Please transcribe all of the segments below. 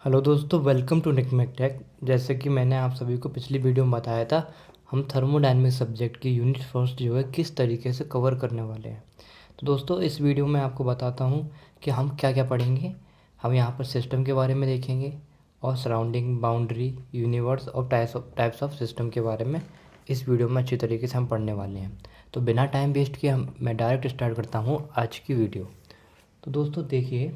Hello दोस्तों, welcome to निकमेक take. जैसे कि मैंने आप सभी को पिछली वीडियो में बताया था, हम थर्मोडायनेमिक सब्जेक्ट की यूनिट फर्स्ट जो है किस तरीके से कवर करने वाले हैं। तो दोस्तों, इस वीडियो में आपको बताता हूँ कि हम क्या क्या पढ़ेंगे। हम यहाँ पर सिस्टम के बारे में देखेंगे और सराउंडिंग, बाउंड्री, यूनिवर्स और टाइप्स ऑफ सिस्टम के बारे में इस वीडियो में अच्छी तरीके से हम पढ़ने वाले हैं। तो बिना टाइम वेस्ट किए मैं डायरेक्ट स्टार्ट करता हूँ आज की वीडियो। तो दोस्तों देखिए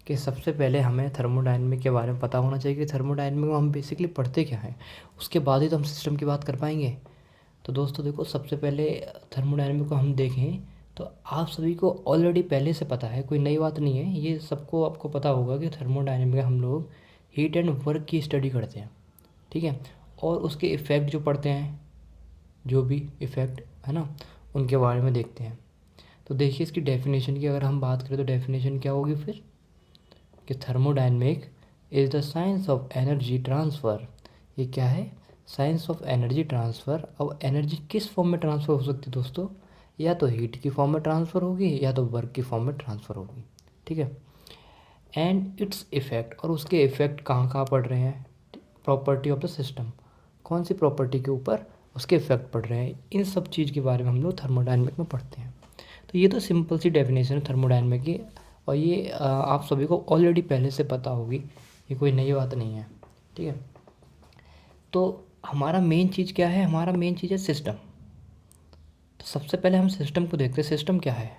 कि सबसे पहले हमें थर्मोडायनेमिक के बारे में पता होना चाहिए कि थर्मोडायनेमिक में हम बेसिकली पढ़ते क्या हैं। उसके बाद ही तो हम सिस्टम की बात कर पाएंगे। तो दोस्तों देखो, सबसे पहले थर्मोडायनेमिक को हम देखें तो आप सभी को ऑलरेडी पहले से पता है, कोई नई बात नहीं है। ये सबको आपको पता होगा कि थर्मोडायनेमिक में हम लोग हीट एंड वर्क की स्टडी करते हैं, ठीक है। और उसके इफ़ेक्ट जो पढ़ते हैं, जो भी इफ़ेक्ट है ना, उनके बारे में देखते हैं। तो देखिए, इसकी डेफिनेशन की अगर हम बात करें तो डेफिनेशन क्या होगी फिर, कि thermodynamic is the science of energy transfer. ये क्या है? Science of energy transfer. अब एनर्जी किस फॉर्म में ट्रांसफ़र हो सकती है दोस्तों? या तो हीट की फॉर्म में ट्रांसफ़र होगी या तो वर्क की फॉर्म में ट्रांसफ़र होगी, ठीक है। एंड इट्स इफ़ेक्ट, और उसके इफ़ेक्ट कहाँ कहाँ पड़ रहे हैं? प्रॉपर्टी ऑफ द सिस्टम, कौन सी प्रॉपर्टी के ऊपर उसके इफ़ेक्ट पड़ रहे हैं, इन सब चीज़ के बारे में हम लोग थर्मोडायनेमिक में पढ़ते हैं। तो ये तो सिंपल सी डेफिनेशन है थर्मोडायनेमिक की, और ये आप सभी को ऑलरेडी पहले से पता होगी, ये कोई नई बात नहीं है, ठीक है। तो हमारा मेन चीज़ क्या है? हमारा मेन चीज़ है सिस्टम। तो सबसे पहले हम सिस्टम को देखते हैं, सिस्टम क्या है।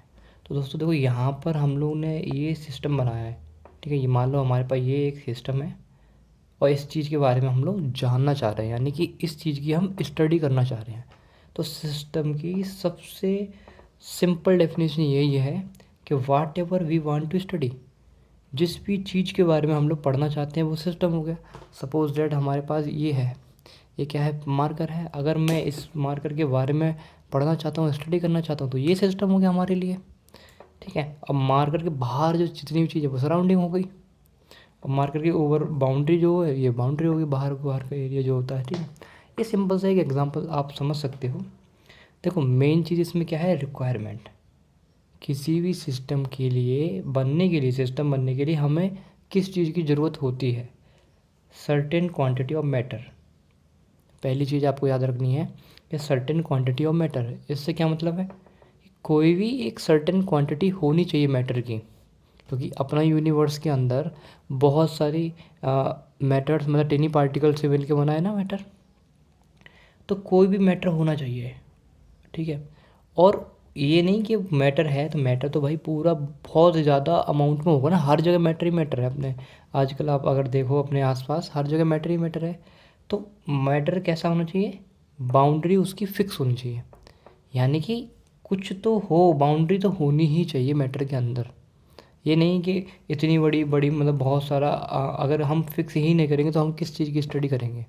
तो दोस्तों देखो, यहाँ पर हम लोग ने ये सिस्टम बनाया है, ठीक है। ये मान लो हमारे पास ये एक सिस्टम है और इस चीज़ के बारे में हम लोग जानना चाह रहे हैं, यानी कि इस चीज़ की हम स्टडी करना चाह रहे हैं। तो सिस्टम की सबसे सिंपल डेफिनेशन यही है कि whatever we want to study, जिस भी चीज़ के बारे में हम लोग पढ़ना चाहते हैं वो सिस्टम हो गया। सपोज दैट हमारे पास ये है, ये क्या है? मार्कर है। अगर मैं इस मार्कर के बारे में पढ़ना चाहता हूँ, स्टडी करना चाहता हूँ, तो ये सिस्टम हो गया हमारे लिए, ठीक है। अब मार्कर के बाहर जो जितनी भी चीज़ है वो सराउंडिंग हो गई। और मार्कर की ओवर बाउंड्री जो है, ये बाउंड्री होगी, बाहर बाहर का एरिया जो होता है, ठीक है। ये सिंपल सा एक एग्जांपल आप समझ सकते हो। देखो, मेन चीज़ इसमें क्या है? रिक्वायरमेंट। किसी भी सिस्टम के लिए बनने के लिए, सिस्टम बनने के लिए हमें किस चीज़ की ज़रूरत होती है? Certain quantity of matter. पहली चीज़ आपको याद रखनी है कि सर्टेन क्वांटिटी ऑफ मैटर। इससे क्या मतलब है? कोई भी एक सर्टेन क्वांटिटी होनी चाहिए मैटर की, क्योंकि अपना यूनिवर्स के अंदर बहुत सारी मैटर्स, मतलब टेनी पार्टिकल से मिलकर बना है ना मैटर। तो कोई भी मैटर होना चाहिए, ठीक है। और ये नहीं कि मैटर है तो मैटर तो भाई पूरा बहुत ज़्यादा अमाउंट में होगा ना, हर जगह मैटर ही मैटर है अपने। आजकल आप अगर देखो अपने आसपास, हर जगह मैटर ही मैटर है। तो मैटर कैसा होना चाहिए? बाउंड्री उसकी फिक्स होनी चाहिए, यानी कि कुछ तो हो, बाउंड्री तो होनी ही चाहिए मैटर के अंदर। ये नहीं कि इतनी बड़ी बड़ी, मतलब बहुत सारा अगर हम फिक्स ही नहीं करेंगे तो हम किस चीज़ की स्टडी करेंगे?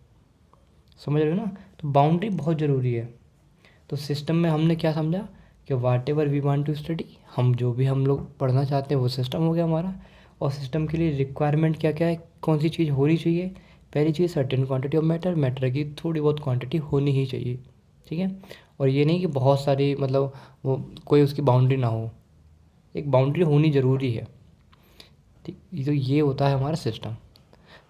समझ रहे हो ना? तो बाउंड्री बहुत ज़रूरी है। तो सिस्टम में हमने क्या समझा कि whatever we want to study, हम जो भी हम लोग पढ़ना चाहते हैं वो सिस्टम हो गया हमारा। और सिस्टम के लिए रिक्वायरमेंट क्या क्या है, कौन सी चीज़ होनी चाहिए? पहली चीज़ certain quantity of matter, matter की थोड़ी बहुत क्वांटिटी होनी ही चाहिए, ठीक है। और ये नहीं कि बहुत सारी, मतलब वो कोई उसकी बाउंड्री ना हो, एक बाउंड्री होनी ज़रूरी है, ठीक। तो ये होता है हमारा सिस्टम।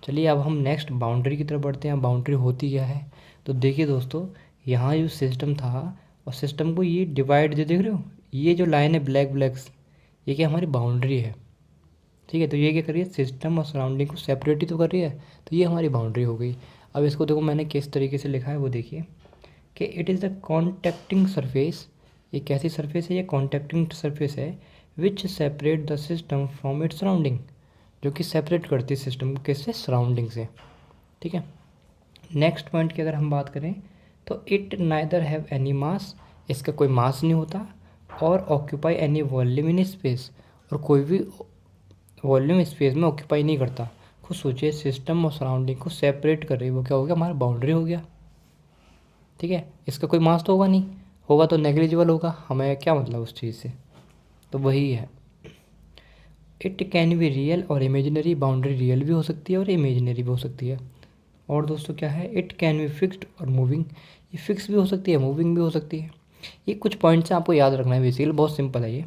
चलिए अब हम नेक्स्ट बाउंड्री की तरफ बढ़ते हैं। बाउंड्री होती क्या है? तो देखिए दोस्तों, यहाँ जो सिस्टम था, और सिस्टम को ये डिवाइड जो देख रहे हो, ये जो लाइन है ब्लैक ब्लैक्स, ये क्या हमारी बाउंड्री है, ठीक है। तो ये क्या कर रही है? सिस्टम और सराउंडिंग को सेपरेट ही तो कर रही है। तो ये हमारी बाउंड्री हो गई। अब इसको देखो मैंने किस तरीके से लिखा है वो देखिए, कि it is the contacting surface. ये कैसी सरफेस है? ये कॉन्टैक्टिंग सरफेस है विच separate the system from its surrounding, जो कि सेपरेट करती है सिस्टम को किससे? सराउंडिंग से, ठीक है। नेक्स्ट पॉइंट की अगर हम बात करें तो इट नाइदर हैव एनी मास, इसका कोई मास नहीं होता, और occupy any volume in space, और कोई भी वॉल्यूम स्पेस में ऑक्यूपाई नहीं करता। खुद सोचिए, सिस्टम और सराउंडिंग को सेपरेट कर रही है, वो क्या हो गया? हमारा बाउंड्री हो गया, ठीक है। इसका कोई मास तो होगा नहीं, होगा तो नेग्लिजिबल होगा, हमें क्या मतलब उस चीज़ से? तो वही है। इट कैन बी रियल और इमेजिनरी, बाउंड्री रियल भी हो सकती है और इमेजिनरी भी हो सकती है। और दोस्तों क्या है? इट कैन बी फिक्स्ड और मूविंग, ये फिक्स भी हो सकती है, मूविंग भी हो सकती है। ये कुछ पॉइंट्स आपको याद रखना है, बेसिकली बहुत सिंपल है ये।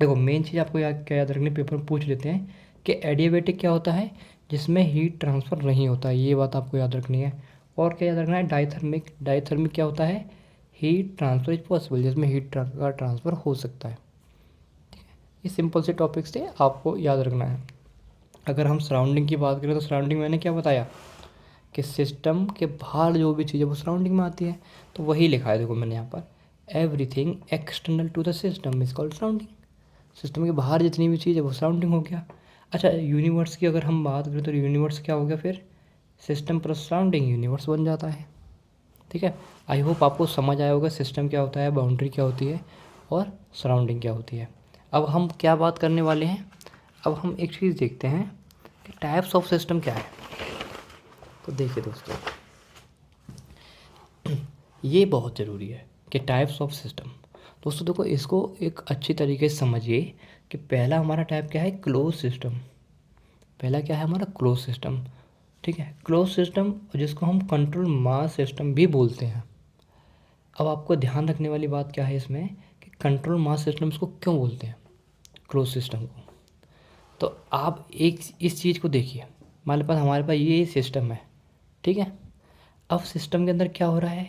देखो, मेन चीज़ आपको क्या याद रखनी, पेपर में पूछ लेते हैं कि एडियाबेटिक क्या होता है? जिसमें हीट ट्रांसफ़र नहीं होता है, ये बात आपको याद रखनी है। और क्या याद रखना है, डाइथर्मिक। डाइथर्मिक क्या होता है, हीट ट्रांसफ़र इज पॉसिबल, जिसमें हीट का ट्रांसफ़र हो सकता है। ये सिंपल से टॉपिक्स थे, आपको याद रखना है। अगर हम सराउंडिंग की बात करें तो सराउंडिंग मैंने क्या बताया कि सिस्टम के बाहर जो भी चीज़ है वो सराउंडिंग में आती है, तो वही लिखा है देखो मैंने यहाँ पर, everything external to the system is called surrounding. System के बाहर जितनी भी चीज़ है वो सराउंडिंग हो गया। अच्छा, यूनिवर्स की अगर हम बात करें तो यूनिवर्स क्या हो गया फिर, सिस्टम प्लस सराउंडिंग यूनिवर्स बन जाता है। ठीक है, आई होप आपको समझ आया होगा सिस्टम क्या होता है, बाउंड्री क्या होती है और सराउंडिंग क्या होती है। अब हम क्या बात करने वाले हैं, अब हम एक चीज़ देखते हैं कि टाइप्स ऑफ सिस्टम क्या है। तो देखिए दोस्तों, ये बहुत ज़रूरी है कि टाइप्स ऑफ सिस्टम। दोस्तों देखो, इसको एक अच्छी तरीके से समझिए कि पहला हमारा टाइप क्या है, क्लोज सिस्टम। पहला क्या है हमारा, क्लोज सिस्टम। ठीक है, क्लोज सिस्टम जिसको हम कंट्रोल मास सिस्टम भी बोलते हैं। अब आपको ध्यान रखने वाली बात क्या है इसमें कि कंट्रोल मास सिस्टम इसको क्यों बोलते हैं, क्लोज सिस्टम को। तो आप एक इस चीज़ को देखिए, हमारे पास ये सिस्टम है। ठीक है, अब सिस्टम के अंदर क्या हो रहा है,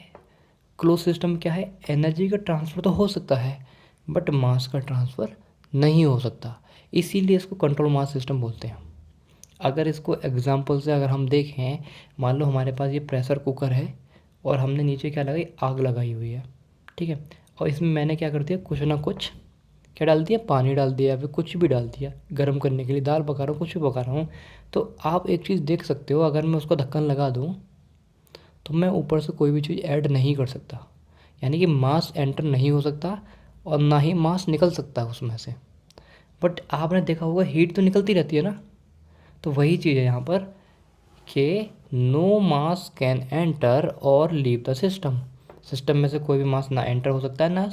क्लोज सिस्टम क्या है, एनर्जी का ट्रांसफ़र तो हो सकता है बट मास का ट्रांसफ़र नहीं हो सकता, इसीलिए इसको कंट्रोल मास सिस्टम बोलते हैं। अगर इसको एग्जांपल से अगर हम देखें, मान लो हमारे पास ये प्रेशर कुकर है और हमने नीचे क्या लगाई, आग लगाई हुई है। ठीक है, और इसमें मैंने क्या कर दिया, कुछ ना कुछ क्या डाल दिया, पानी डाल दिया या फिर कुछ भी डाल दिया गर्म करने के लिए, दाल पका रहा हूँ, कुछ भी पका रहा हूँ। तो आप एक चीज़ देख सकते हो, अगर मैं उसको ढक्कन लगा दूँ तो मैं ऊपर से कोई भी चीज़ ऐड नहीं कर सकता, यानी कि मास एंटर नहीं हो सकता और ना ही मास निकल सकता है उसमें से। बट आपने देखा होगा हीट तो निकलती रहती है ना, तो वही चीज़ है यहाँ पर कि नो मास कैन एंटर और लीव द सिस्टम। सिस्टम में से कोई भी मास ना एंटर हो सकता है ना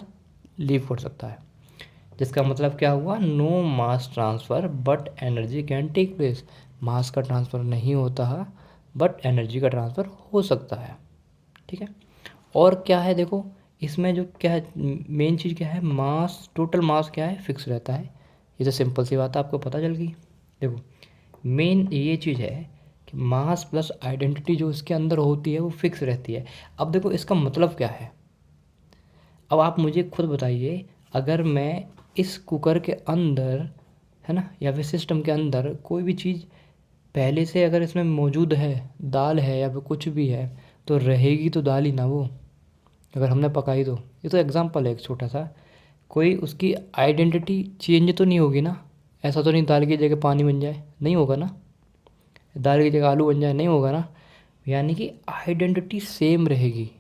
लीव कर सकता है, जिसका मतलब क्या हुआ, no mass transfer but energy can take place. Mass का ट्रांसफ़र नहीं होता है बट एनर्जी का ट्रांसफ़र हो सकता है। ठीक है, और क्या है देखो, इसमें जो क्या है मेन चीज़ क्या है, मास, टोटल मास क्या है, फिक्स रहता है। ये तो सिंपल सी बात है, आपको पता चल गई। देखो, मेन ये चीज़ है कि मास प्लस आइडेंटिटी जो इसके अंदर होती है वो फिक्स रहती है। अब देखो इसका मतलब क्या है, अब आप मुझे खुद बताइए, अगर मैं इस कुकर के अंदर, है ना, या फिर सिस्टम के अंदर कोई भी चीज़ पहले से अगर इसमें मौजूद है, दाल है या फिर कुछ भी है, तो रहेगी तो दाल ही ना वो, अगर हमने पकाई तो। ये तो एग्जांपल है एक छोटा सा, कोई उसकी आइडेंटिटी चेंज तो नहीं होगी ना। ऐसा तो नहीं दाल की जगह पानी बन जाए, नहीं होगा ना, दाल की जगह आलू बन जाए, नहीं होगा ना। यानी कि आइडेंटिटी सेम रहेगी,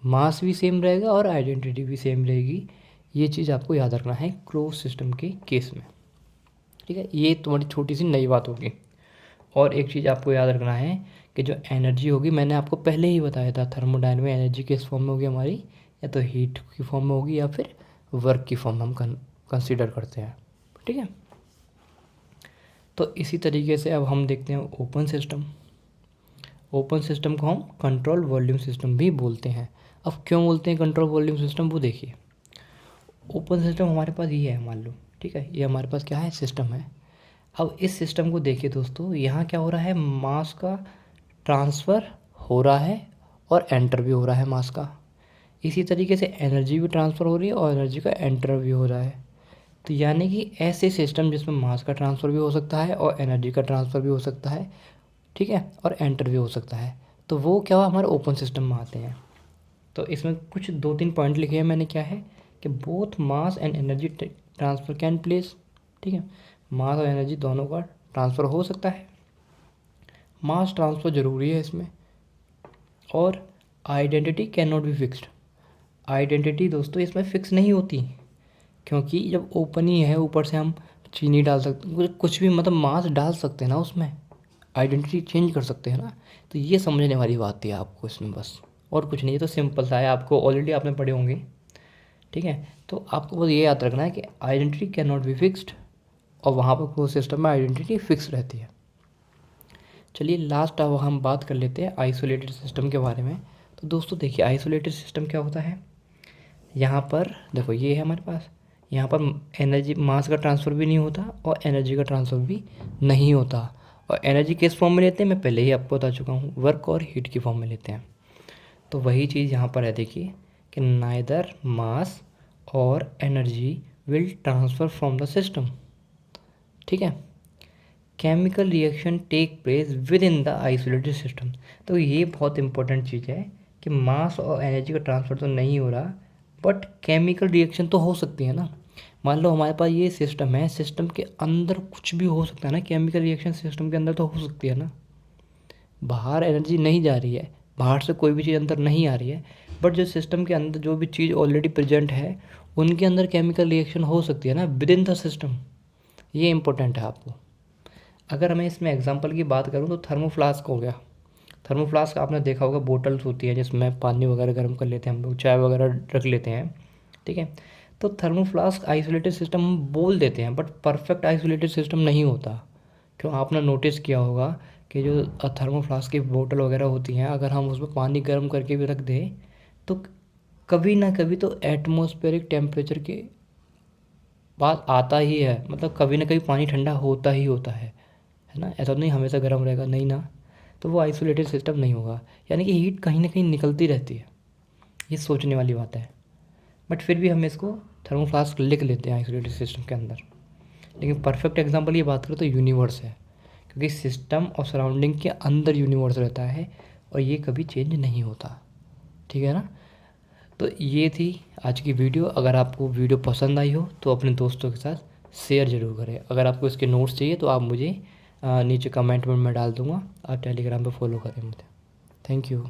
मास भी सेम रहेगा और आइडेंटिटी भी सेम रहेगी। ये चीज़ आपको याद रखना है क्लोज सिस्टम के केस में। ठीक है, ये तुम्हारी छोटी सी नई बात होगी। और एक चीज़ आपको याद रखना है कि जो एनर्जी होगी, मैंने आपको पहले ही बताया था, थर्मोडायनामिक एनर्जी किस फॉर्म में होगी हमारी, या तो हीट की फॉर्म में होगी या फिर वर्क की फॉर्म में हम कंसीडर करते हैं। ठीक है, तो इसी तरीके से अब हम देखते हैं ओपन सिस्टम। ओपन सिस्टम को हम कंट्रोल वॉल्यूम सिस्टम भी बोलते हैं। अब क्यों बोलते हैं कंट्रोल वॉल्यूम सिस्टम, वो देखिए। ओपन सिस्टम हमारे पास ये है, मान लो, ठीक है, ये हमारे पास क्या है, सिस्टम है। अब इस सिस्टम को देखिए दोस्तों, यहाँ क्या हो रहा है, मास का ट्रांसफ़र हो रहा है और एंटर भी हो रहा है मास का। इसी तरीके से एनर्जी भी ट्रांसफ़र हो रही है और एनर्जी का एंटर भी हो रहा है। तो यानी कि ऐसे सिस्टम जिसमें मास का ट्रांसफ़र भी हो सकता है और एनर्जी का ट्रांसफ़र भी हो सकता है, ठीक है, और एंटर भी हो सकता है, तो वो क्या हुआ, हमारे ओपन सिस्टम में आते हैं। तो इसमें कुछ 2-3 पॉइंट लिखे हैं मैंने, क्या है कि both mass and energy transfer can place. ठीक है, मास और एनर्जी दोनों का ट्रांसफ़र हो सकता है, मास ट्रांसफ़र ज़रूरी है इसमें। और identity can not be fixed. Identity दोस्तों इसमें फ़िक्स नहीं होती, क्योंकि जब ओपन ही है, ऊपर से हम चीनी डाल सकते, कुछ भी मतलब मास डाल सकते हैं ना उसमें, आइडेंटिटी चेंज कर सकते हैं ना। तो ये समझने वाली बात थी आपको इसमें, बस और कुछ नहीं। ये तो सिंपल सा है, आपको ऑलरेडी आपने पढ़े होंगे। ठीक है, तो आपको बस ये याद रखना है कि identity can not be fixed, और वहाँ पर क्लोज सिस्टम में आइडेंटिटी फिक्स रहती है। चलिए लास्ट अब हम बात कर लेते हैं आइसोलेटेड सिस्टम के बारे में। तो दोस्तों देखिए, आइसोलेटेड सिस्टम क्या होता है, यहाँ पर देखो ये है हमारे पास, यहाँ पर एनर्जी, मास का ट्रांसफ़र भी नहीं होता और एनर्जी का ट्रांसफ़र भी नहीं होता, और एनर्जी किस फॉर्म में लेते हैं मैं पहले ही आपको बता चुका हूँ, वर्क और हीट की फॉर्म में लेते हैं। तो वही चीज़ यहाँ पर है, देखिए कि नाइदर मास और energy will transfer from the system. ठीक है, chemical reaction take place with in the isolated system. तो ये बहुत इंपॉर्टेंट चीज़ है कि मास और एनर्जी का ट्रांसफ़र तो नहीं हो रहा, बट केमिकल रिएक्शन तो हो सकती है ना। मान लो हमारे पास ये सिस्टम है, सिस्टम के अंदर कुछ भी हो सकता है ना, केमिकल रिएक्शन सिस्टम के अंदर तो हो सकती है ना। बाहर एनर्जी नहीं जा रही है, बाहर से कोई भी चीज़ अंदर नहीं आ रही है, बट जो सिस्टम के अंदर जो भी चीज़ ऑलरेडी प्रेजेंट है उनके अंदर केमिकल रिएक्शन हो सकती है ना विद इन द सिस्टम। ये इंपॉर्टेंट है आपको। अगर मैं इसमें एग्जांपल की बात करूँ तो थर्मोफ्लास्क हो गया। थर्मोफ्लास्क आपने देखा होगा, बोटल्स होती है जिसमें पानी वगैरह गर्म कर लेते हैं हम लोग, चाय वगैरह रख लेते हैं। ठीक है, तो थर्मोफ्लास्क आइसोलेटेड सिस्टम हम बोल देते हैं, बट परफेक्ट आइसोलेटेड सिस्टम नहीं होता। क्यों, आपने नोटिस किया होगा कि जो थर्मोफ्लास्क की बोतल वगैरह होती हैं, अगर हम उसमें पानी गर्म करके भी रख दें तो कभी ना कभी तो एटमॉस्फेरिक टेम्परेचर के बात आता ही है, मतलब कभी ना कभी पानी ठंडा होता ही होता है ना। ऐसा नहीं हमेशा गर्म रहेगा, नहीं ना। तो वो आइसोलेटेड सिस्टम नहीं होगा, यानी कि हीट कहीं ना कहीं निकलती रहती है। ये सोचने वाली बात है, बट फिर भी हम इसको थर्मोफ्लास्क लिख लेते हैं आइसोलेटेड सिस्टम के अंदर। लेकिन परफेक्ट एग्जांपल ये बात करें तो यूनिवर्स है, क्योंकि सिस्टम और सराउंडिंग के अंदर यूनिवर्स रहता है और ये कभी चेंज नहीं होता। ठीक है ना। तो ये थी आज की वीडियो। अगर आपको वीडियो पसंद आई हो तो अपने दोस्तों के साथ शेयर ज़रूर करें। अगर आपको इसके नोट्स चाहिए तो आप मुझे नीचे कमेंट में मैं डाल दूँगा, आप टेलीग्राम पे फॉलो करें मुझे। Thank you.